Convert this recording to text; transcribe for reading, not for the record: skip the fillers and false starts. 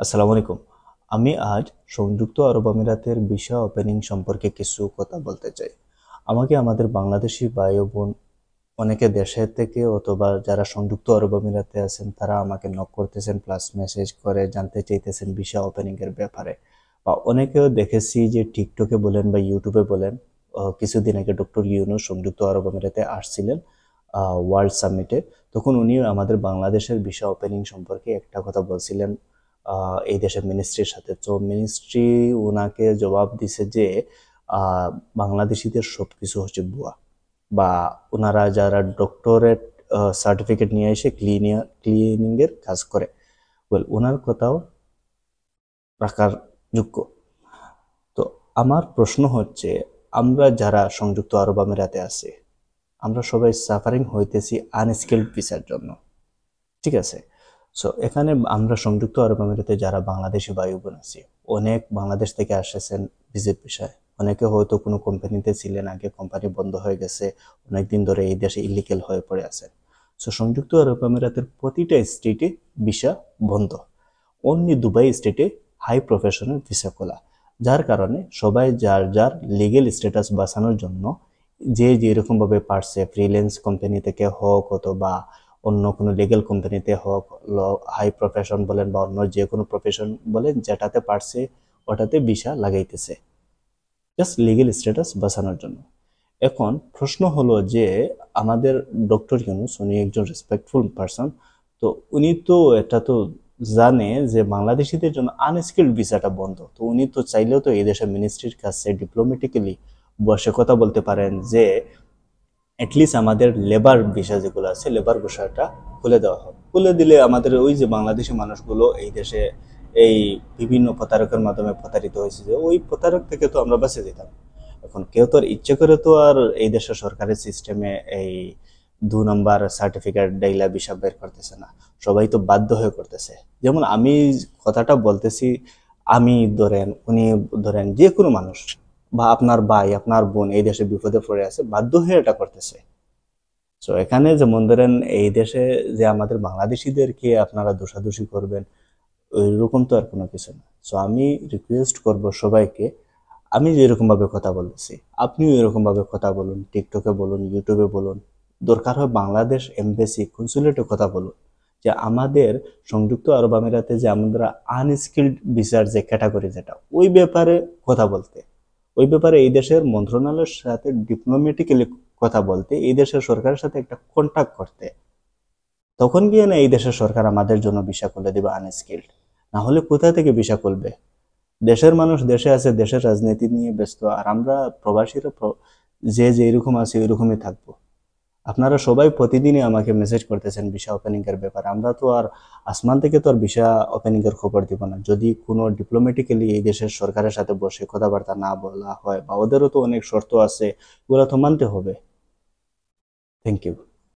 আসসালামু আলাইকুম। আমি আজ সংযুক্ত আরব আমিরাতের ভিসা ওপেনিং সম্পর্কে কিছু কথা বলতে চাই। আমাকে আমাদের বাংলাদেশি ভাই ও বোন অনেকে দেশের থেকে অথবা যারা সংযুক্ত আরব আমিরাতে আছেন তারা আমাকে নক করতেছেন প্লাস মেসেজ করে জানতে চাইতেছেন ভিসা ওপেনিং এর ব্যাপারে। বা অনেকেও দেখেছি যে টিকটকে বলেন বা ইউটিউবে বলেন, কিছুদিন আগে ডক্টর ইউনূস সংযুক্ত আরব আমিরাতে আসছিলেন ওয়ার্ল্ড সামিটে। তখন উনি আমাদের বাংলাদেশের ভিসা ওপেনিং সম্পর্কে একটা কথা বলছিলেন এই দেশের মিনিস্ট্রির সাথে। তো মিনিস্ট্রি ওনাকে জবাব দিছে যে আহ, বাংলাদেশিদের সবকিছু হচ্ছে ভুয়া, বা ওনারা যারা ডক্টরেট সার্টিফিকেট নিয়ে এসে ক্লিনিং এর কাজ করে। ওয়েল, ওনার কথাও রাখার যোগ্য। তো আমার প্রশ্ন হচ্ছে, আমরা যারা সংযুক্ত আরব আমিরাতে আছি, আমরা সবাই সাফারিং হইতেছি আনস্কিল্ড ভিসার জন্য। ঠিক আছে। সো এখানে আমরা সংযুক্ত আরব আমিরাতে যারা বাংলাদেশি ভাই বোন আছি, অনেক বাংলাদেশ থেকে আসেছেন ভিজিট বিষয়। অনেকে হয়তো কোনো কোম্পানিতে ছিলেন, আগে কোম্পানি বন্ধ হয়ে গেছে, অনেকদিন ধরে এই দেশে ইলিগেল হয়ে পড়ে আছেন। সো সংযুক্ত আরব আমিরাতের প্রতিটা স্টেটে ভিসা বন্ধ। অনলি দুবাই স্টেটে হাই প্রফেশনাল ভিসা খোলা। যার কারণে সবাই যার যার লিগেল স্ট্যাটাস বাঁচানোর জন্য যে যেরকম ভাবে পারছে, ফ্রিল্যান্স কোম্পানি থেকে হোক অথবা অন্য কোনো লিগেল কোম্পানিতে হোক, হাই প্রফেশন বলেন বা অন্য যে কোনো প্রফেশন বলেন, যেটাতে পারছে ওটাতে ভিসা লাগাইতেছে জাস্ট লিগেল স্ট্যাটাস বাঁচানোর জন্য। এখন প্রশ্ন হলো যে আমাদের ডক্টর ইউনূস উনি একজন রেসপেক্টফুল পারসন। তো উনি তো এটা তো জানে যে বাংলাদেশিদের জন্য আনস্কিল্ড ভিসাটা বন্ধ। তো উনি তো চাইলেও তো এই দেশের মিনিস্ট্রির কাছে ডিপ্লোমেটিক্যালি বসে কথা বলতে পারেন যে অ্যাটলিস্ট আমাদের লেবার ভিসা যেগুলো আছে লেবার ভিসাটা খুলে দেওয়া হবে। খুলে দিলে আমাদের ওই যে বাংলাদেশি মানুষগুলো এই দেশে এই বিভিন্ন প্রতারকের মাধ্যমে প্রতারিত হয়েছে, যে ওই প্রতারক থেকে তো আমরা বাঁচে যেতাম। এখন কেউ তো আর ইচ্ছে করে তো আর এই দেশের সরকারের সিস্টেমে এই 2 নম্বর সার্টিফিকেট ডাইলা ভিসা বের করতেছে না। সবাই তো বাধ্য হয়ে করতেছে। যেমন আমি কথাটা বলতেছি, আমি ধরেন, উনি ধরেন, যে কোনো মানুষ বা আপনার ভাই আপনার বোন এই দেশে বিপদে পড়ে আছে, বাধ্য হয়ে এটা করতেছে। তো এখানে যেমন ধরেন এই দেশে যে আমাদের বাংলাদেশিদেরকে আপনারা দোষাদোষি করবেন, ওইরকম তো আর কোনো কিছু না। সো আমি রিকোয়েস্ট করব সবাইকে, আমি যেরকম ভাবে কথা বলতেছি আপনিও এরকম ভাবে কথা বলুন, টিকটকে বলুন, ইউটিউবে বলুন, দরকার হয় বাংলাদেশ এমবেসি কনসুলেটে কথা বলুন, যে আমাদের সংযুক্ত আরব আমিরাতে যে আমরা আনস্কিল্ড ভিসার যে ক্যাটাগরি, যেটা ওই ব্যাপারে কথা বলতে, ওই ব্যাপারে এই দেশের মন্ত্রণালয়ের সাথে ডিপ্লোমেটিক্যালি কথা বলতে, এই দেশের সরকারের সাথে একটা কন্ট্যাক্ট করতে। তখন গিয়ে না এই দেশের সরকার আমাদের জন্য ভিসা খুলে দিবে আনস্কিল্ড। না হলে কোথা থেকে ভিসা খুলবে? দেশের মানুষ দেশে আছে, দেশের রাজনীতি নিয়ে ব্যস্ত, আর আমরা প্রবাসীরা যে যে এরকম আছে ওইরকমই থাকবো। আপনারা সবাই প্রতিদিনই আমাকে মেসেজ করতেছেন ভিসা ওপেনিং এর ব্যাপারে। আমরা তো আর আসমান থেকে তো আর ভিসা ওপেনিং এর খবর দিব না। যদি কোনো ডিপ্লোমেটিক্যালি এই দেশের সরকারের সাথে বসে কথাবার্তা না বলা হয়, বা ওদেরও তো অনেক শর্ত আছে, ওগুলো তো মানতে হবে। Thank you.